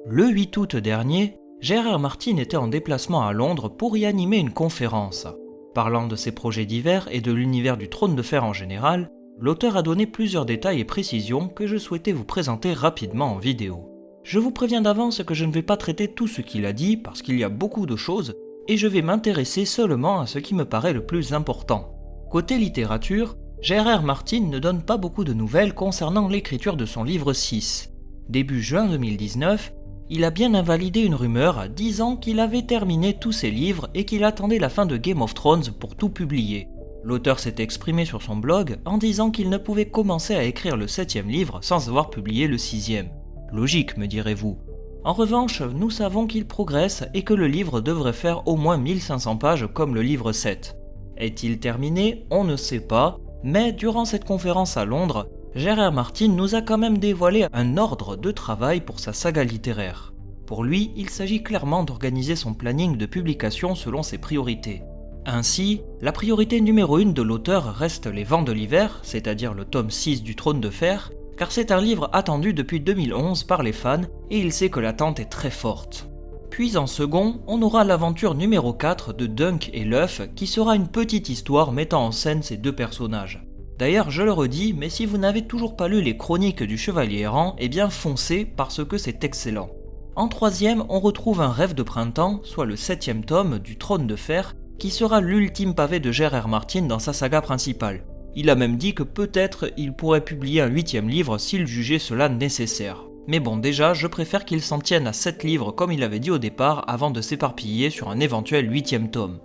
Le 8 août dernier, J.R.R. Martin était en déplacement à Londres pour y animer une conférence. Parlant de ses projets divers et de l'univers du Trône de Fer en général, l'auteur a donné plusieurs détails et précisions que je souhaitais vous présenter rapidement en vidéo. Je vous préviens d'avance que je ne vais pas traiter tout ce qu'il a dit parce qu'il y a beaucoup de choses et je vais m'intéresser seulement à ce qui me paraît le plus important. Côté littérature, J.R.R. Martin ne donne pas beaucoup de nouvelles concernant l'écriture de son livre 6. Début juin 2019, il a bien invalidé une rumeur disant qu'il avait terminé tous ses livres et qu'il attendait la fin de Game of Thrones pour tout publier. L'auteur s'est exprimé sur son blog en disant qu'il ne pouvait commencer à écrire le 7e livre sans avoir publié le 6e. Logique, me direz-vous. En revanche, nous savons qu'il progresse et que le livre devrait faire au moins 1500 pages comme le livre 7. Est-il terminé? On ne sait pas, mais durant cette conférence à Londres, J.R.R. Martin nous a quand même dévoilé un ordre de travail pour sa saga littéraire. Pour lui, il s'agit clairement d'organiser son planning de publication selon ses priorités. Ainsi, la priorité numéro 1 de l'auteur reste Les Vents de l'Hiver, c'est-à-dire le tome 6 du Trône de Fer, car c'est un livre attendu depuis 2011 par les fans et il sait que l'attente est très forte. Puis en second, on aura l'aventure numéro 4 de Dunk et Luff qui sera une petite histoire mettant en scène ces deux personnages. D'ailleurs, je le redis, mais si vous n'avez toujours pas lu les chroniques du Chevalier Errant, eh bien foncez parce que c'est excellent. En troisième, on retrouve Un rêve de printemps, soit le 7e tome du Trône de Fer, qui sera l'ultime pavé de J.R.R. Martin dans sa saga principale. Il a même dit que peut-être il pourrait publier un 8e livre s'il jugeait cela nécessaire. Mais bon, déjà, je préfère qu'il s'en tienne à 7 livres comme il avait dit au départ avant de s'éparpiller sur un éventuel 8e tome.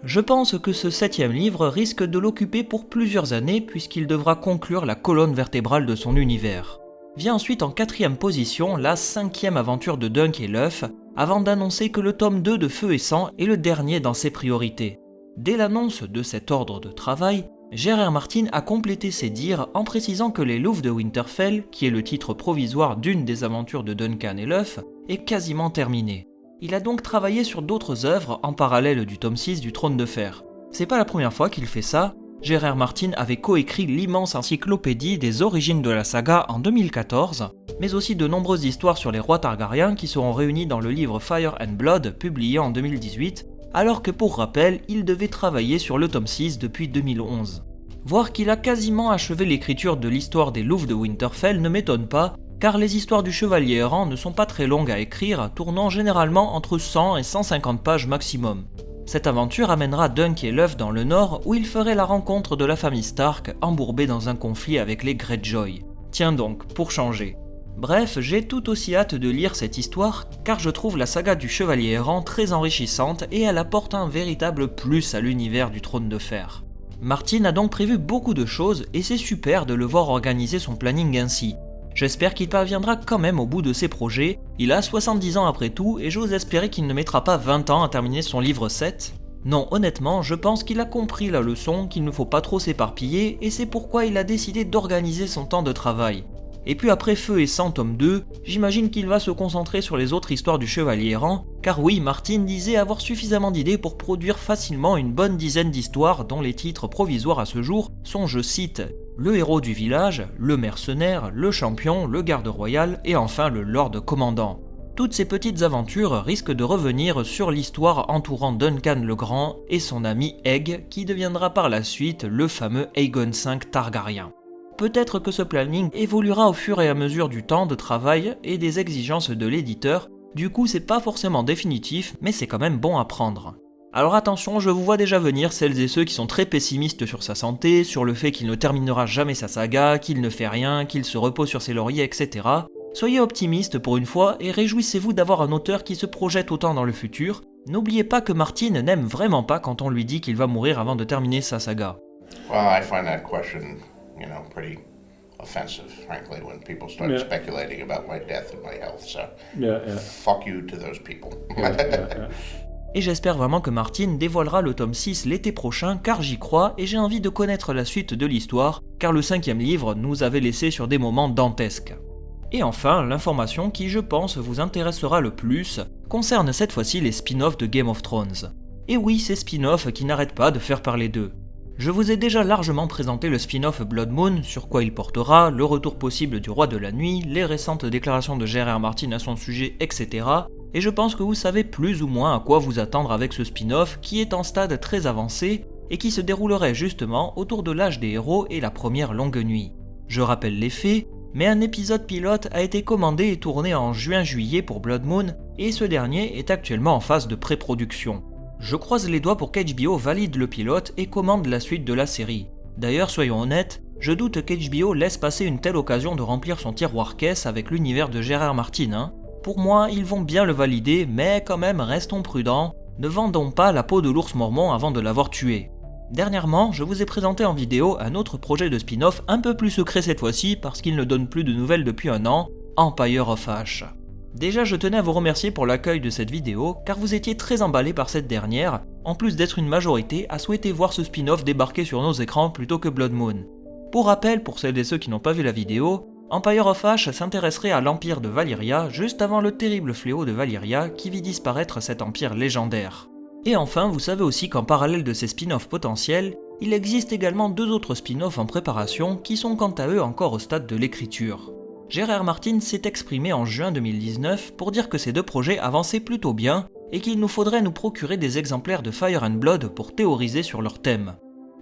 Je pense que ce 7e livre risque de l'occuper pour plusieurs années puisqu'il devra conclure la colonne vertébrale de son univers. Vient ensuite en 4e position la 5e aventure de Dunk et Luff, avant d'annoncer que le tome 2 de Feu et Sang est le dernier dans ses priorités. Dès l'annonce de cet ordre de travail, J.R.R. Martin a complété ses dires en précisant que Les Louves de Winterfell, qui est le titre provisoire d'une des aventures de Duncan et Luff, est quasiment terminé. Il a donc travaillé sur d'autres œuvres en parallèle du tome 6 du Trône de Fer. C'est pas la première fois qu'il fait ça, J.R.R. Martin avait coécrit l'immense encyclopédie des origines de la saga en 2014, mais aussi de nombreuses histoires sur les rois Targaryens qui seront réunies dans le livre Fire and Blood publié en 2018, alors que pour rappel, il devait travailler sur le tome 6 depuis 2011. Voir qu'il a quasiment achevé l'écriture de l'histoire des Louves de Winterfell ne m'étonne pas, car les histoires du Chevalier Errant ne sont pas très longues à écrire, tournant généralement entre 100 et 150 pages maximum. Cette aventure amènera Dunk et Luff dans le nord où il ferait la rencontre de la famille Stark embourbée dans un conflit avec les Greyjoy. Tiens donc, pour changer. Bref, j'ai tout aussi hâte de lire cette histoire car je trouve la saga du Chevalier Errant très enrichissante et elle apporte un véritable plus à l'univers du Trône de Fer. Martin a donc prévu beaucoup de choses et c'est super de le voir organiser son planning ainsi. J'espère qu'il parviendra quand même au bout de ses projets, il a 70 ans après tout et j'ose espérer qu'il ne mettra pas 20 ans à terminer son livre 7. Non, honnêtement, je pense qu'il a compris la leçon, qu'il ne faut pas trop s'éparpiller et c'est pourquoi il a décidé d'organiser son temps de travail. Et puis après Feu et Sang tome 2, j'imagine qu'il va se concentrer sur les autres histoires du Chevalier Errant, car oui, Martin disait avoir suffisamment d'idées pour produire facilement une bonne dizaine d'histoires dont les titres provisoires à ce jour sont, je cite, le héros du village, le mercenaire, le champion, le garde royal et enfin le lord commandant. Toutes ces petites aventures risquent de revenir sur l'histoire entourant Duncan le Grand et son ami Egg qui deviendra par la suite le fameux Aegon V Targaryen. Peut-être que ce planning évoluera au fur et à mesure du temps de travail et des exigences de l'éditeur, du coup c'est pas forcément définitif mais c'est quand même bon à prendre. Alors attention, je vous vois déjà venir celles et ceux qui sont très pessimistes sur sa santé, sur le fait qu'il ne terminera jamais sa saga, qu'il ne fait rien, qu'il se repose sur ses lauriers, etc. Soyez optimistes pour une fois et réjouissez-vous d'avoir un auteur qui se projette autant dans le futur. N'oubliez pas que Martin n'aime vraiment pas quand on lui dit qu'il va mourir avant de terminer sa saga. Well, I find that question, pretty offensive, frankly, when people start speculating about my death and my health, so fuck you to those people. Et j'espère vraiment que Martin dévoilera le tome 6 l'été prochain car j'y crois et j'ai envie de connaître la suite de l'histoire car le 5e livre nous avait laissé sur des moments dantesques. Et enfin, l'information qui je pense vous intéressera le plus concerne cette fois-ci les spin-offs de Game of Thrones. Et oui, ces spin-offs qui n'arrêtent pas de faire parler d'eux. Je vous ai déjà largement présenté le spin-off Blood Moon, sur quoi il portera, le retour possible du Roi de la Nuit, les récentes déclarations de J.R.R. Martin à son sujet, etc. Et je pense que vous savez plus ou moins à quoi vous attendre avec ce spin-off qui est en stade très avancé et qui se déroulerait justement autour de l'âge des héros et la première longue nuit. Je rappelle les faits, mais un épisode pilote a été commandé et tourné en juin-juillet pour Blood Moon et ce dernier est actuellement en phase de pré-production. Je croise les doigts pour qu'HBO valide le pilote et commande la suite de la série. D'ailleurs, soyons honnêtes, je doute qu'HBO laisse passer une telle occasion de remplir son tiroir caisse avec l'univers de J.R.R. Martin. Hein. Pour moi, ils vont bien le valider, mais quand même restons prudents, ne vendons pas la peau de l'ours mormon avant de l'avoir tué. Dernièrement, je vous ai présenté en vidéo un autre projet de spin-off un peu plus secret cette fois-ci parce qu'il ne donne plus de nouvelles depuis un an, Empire of Ash. Déjà, je tenais à vous remercier pour l'accueil de cette vidéo, car vous étiez très emballés par cette dernière, en plus d'être une majorité à souhaiter voir ce spin-off débarquer sur nos écrans plutôt que Blood Moon. Pour rappel, pour celles et ceux qui n'ont pas vu la vidéo, Empire of Ash s'intéresserait à l'empire de Valyria juste avant le terrible fléau de Valyria qui vit disparaître cet empire légendaire. Et enfin, vous savez aussi qu'en parallèle de ces spin-offs potentiels, il existe également 2 autres spin-offs en préparation qui sont quant à eux encore au stade de l'écriture. J.R.R. Martin s'est exprimé en juin 2019 pour dire que ces 2 projets avançaient plutôt bien et qu'il nous faudrait nous procurer des exemplaires de Fire and Blood pour théoriser sur leur thème.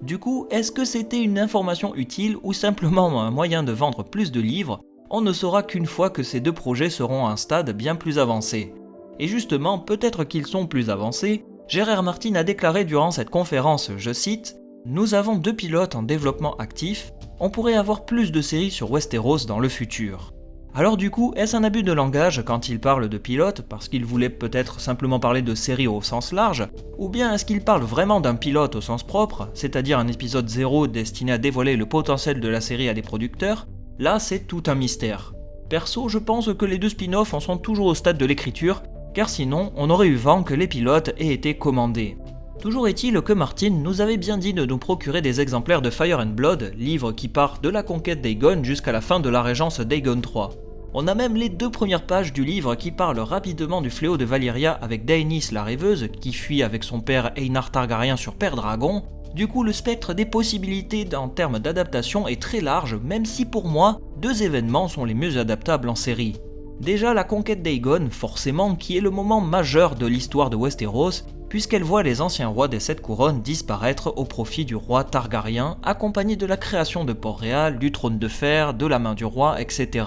Du coup, est-ce que c'était une information utile ou simplement un moyen de vendre plus de livres? On ne saura qu'une fois que ces 2 projets seront à un stade bien plus avancé. Et justement, peut-être qu'ils sont plus avancés, J.R.R. Martin a déclaré durant cette conférence, je cite, « Nous avons 2 pilotes en développement actif, on pourrait avoir plus de séries sur Westeros dans le futur. » Alors du coup, est-ce un abus de langage quand il parle de pilote parce qu'il voulait peut-être simplement parler de série au sens large, ou bien est-ce qu'il parle vraiment d'un pilote au sens propre, c'est-à-dire un épisode 0 destiné à dévoiler le potentiel de la série à des producteurs? Là, c'est tout un mystère. Perso, je pense que les 2 spin-offs en sont toujours au stade de l'écriture, car sinon, on aurait eu vent que les pilotes aient été commandés. Toujours est-il que Martin nous avait bien dit de nous procurer des exemplaires de Fire and Blood, livre qui part de la conquête d'Aegon jusqu'à la fin de la régence d'Aegon III. On a même les 2 premières pages du livre qui parlent rapidement du fléau de Valyria avec Daenerys la rêveuse, qui fuit avec son père Aenar Targaryen sur Père Dragon. Du coup, le spectre des possibilités en termes d'adaptation est très large, même si pour moi, 2 événements sont les mieux adaptables en série. Déjà la conquête d'Aegon, forcément, qui est le moment majeur de l'histoire de Westeros, puisqu'elle voit les anciens rois des 7 couronnes disparaître au profit du roi Targaryen, accompagné de la création de Port-Réal, du trône de fer, de la main du roi, etc.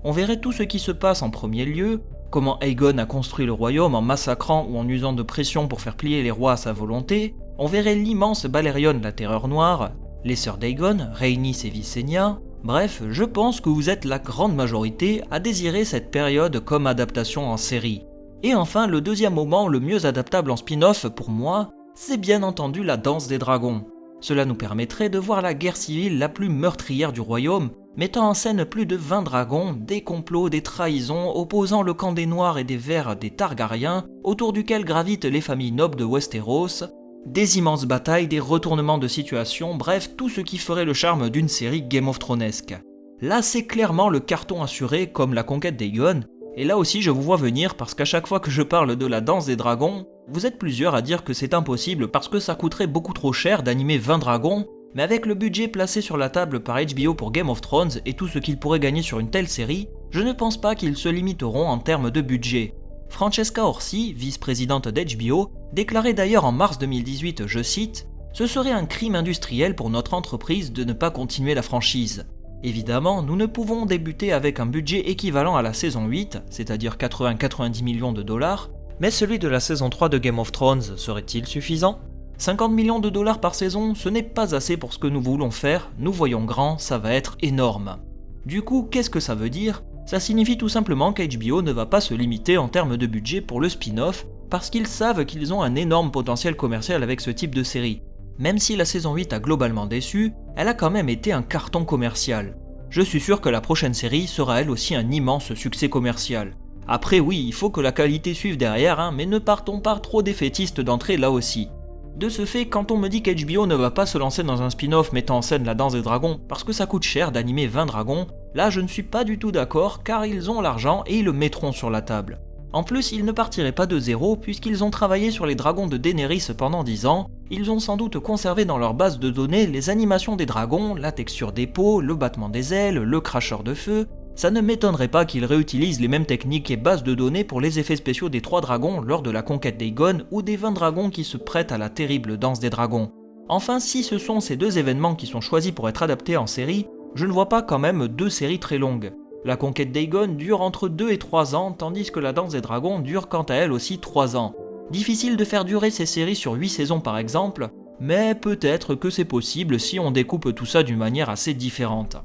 On verrait tout ce qui se passe en premier lieu, comment Aegon a construit le royaume en massacrant ou en usant de pression pour faire plier les rois à sa volonté, on verrait l'immense Balerion la Terreur Noire, les sœurs d'Aegon, Rhaenys et Visenya. Bref, je pense que vous êtes la grande majorité à désirer cette période comme adaptation en série. Et enfin, le deuxième moment le mieux adaptable en spin-off pour moi, c'est bien entendu la danse des dragons. Cela nous permettrait de voir la guerre civile la plus meurtrière du royaume, mettant en scène plus de 20 dragons, des complots, des trahisons, opposant le camp des Noirs et des Verts des Targaryens, autour duquel gravitent les familles nobles de Westeros, des immenses batailles, des retournements de situation, bref, tout ce qui ferait le charme d'une série Game of Thronesque. Là, c'est clairement le carton assuré comme la conquête d'Aegon, et là aussi je vous vois venir parce qu'à chaque fois que je parle de la danse des dragons, vous êtes plusieurs à dire que c'est impossible parce que ça coûterait beaucoup trop cher d'animer 20 dragons, mais avec le budget placé sur la table par HBO pour Game of Thrones et tout ce qu'ils pourraient gagner sur une telle série, je ne pense pas qu'ils se limiteront en termes de budget. Francesca Orsi, vice-présidente d'HBO, déclarait d'ailleurs en mars 2018, je cite, « Ce serait un crime industriel pour notre entreprise de ne pas continuer la franchise. Évidemment, nous ne pouvons débuter avec un budget équivalent à la saison 8, c'est-à-dire 80-90 millions de dollars, mais celui de la saison 3 de Game of Thrones serait-il suffisant ? 50 millions de dollars par saison, ce n'est pas assez pour ce que nous voulons faire, nous voyons grand, ça va être énorme. » Du coup, qu'est-ce que ça veut dire ? Ça signifie tout simplement qu'HBO ne va pas se limiter en termes de budget pour le spin-off, parce qu'ils savent qu'ils ont un énorme potentiel commercial avec ce type de série. Même si la saison 8 a globalement déçu, elle a quand même été un carton commercial. Je suis sûr que la prochaine série sera elle aussi un immense succès commercial. Après oui, il faut que la qualité suive derrière, mais ne partons pas trop défaitistes d'entrée là aussi. De ce fait, quand on me dit qu'HBO ne va pas se lancer dans un spin-off mettant en scène la danse des dragons parce que ça coûte cher d'animer 20 dragons, là je ne suis pas du tout d'accord car ils ont l'argent et ils le mettront sur la table. En plus, ils ne partiraient pas de zéro puisqu'ils ont travaillé sur les dragons de Daenerys pendant 10 ans, ils ont sans doute conservé dans leur base de données les animations des dragons, la texture des peaux, le battement des ailes, le cracheur de feu. Ça ne m'étonnerait pas qu'ils réutilisent les mêmes techniques et bases de données pour les effets spéciaux des 3 dragons lors de la conquête d'Aegon ou des 20 dragons qui se prêtent à la terrible danse des dragons. Enfin, si ce sont ces 2 événements qui sont choisis pour être adaptés en série, je ne vois pas quand même 2 séries très longues. La conquête d'Aegon dure entre 2 et 3 ans, tandis que la danse des dragons dure quant à elle aussi 3 ans. Difficile de faire durer ces séries sur 8 saisons par exemple, mais peut-être que c'est possible si on découpe tout ça d'une manière assez différente.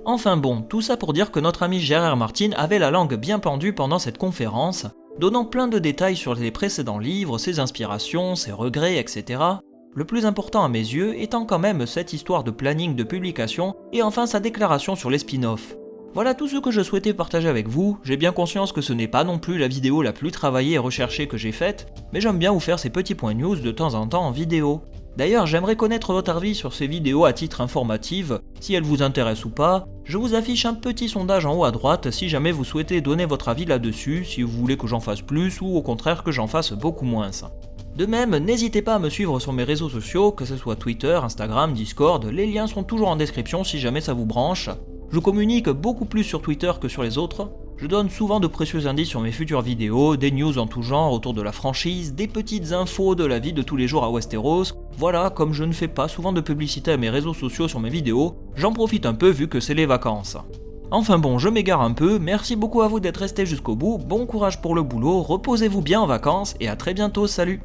Enfin bon, tout ça pour dire que notre ami J.R.R. Martin avait la langue bien pendue pendant cette conférence, donnant plein de détails sur les précédents livres, ses inspirations, ses regrets, etc. Le plus important à mes yeux étant quand même cette histoire de planning de publication et enfin sa déclaration sur les spin-offs. Voilà tout ce que je souhaitais partager avec vous, j'ai bien conscience que ce n'est pas non plus la vidéo la plus travaillée et recherchée que j'ai faite, mais j'aime bien vous faire ces petits points news de temps en temps en vidéo. D'ailleurs, j'aimerais connaître votre avis sur ces vidéos à titre informatif, si elles vous intéressent ou pas. Je vous affiche un petit sondage en haut à droite si jamais vous souhaitez donner votre avis là-dessus, si vous voulez que j'en fasse plus ou au contraire que j'en fasse beaucoup moins. De même, n'hésitez pas à me suivre sur mes réseaux sociaux, que ce soit Twitter, Instagram, Discord, les liens sont toujours en description si jamais ça vous branche. Je communique beaucoup plus sur Twitter que sur les autres, je donne souvent de précieux indices sur mes futures vidéos, des news en tout genre autour de la franchise, des petites infos de la vie de tous les jours à Westeros. Voilà, comme je ne fais pas souvent de publicité à mes réseaux sociaux sur mes vidéos, j'en profite un peu vu que c'est les vacances. Enfin bon, je m'égare un peu, merci beaucoup à vous d'être restés jusqu'au bout, bon courage pour le boulot, reposez-vous bien en vacances et à très bientôt, salut!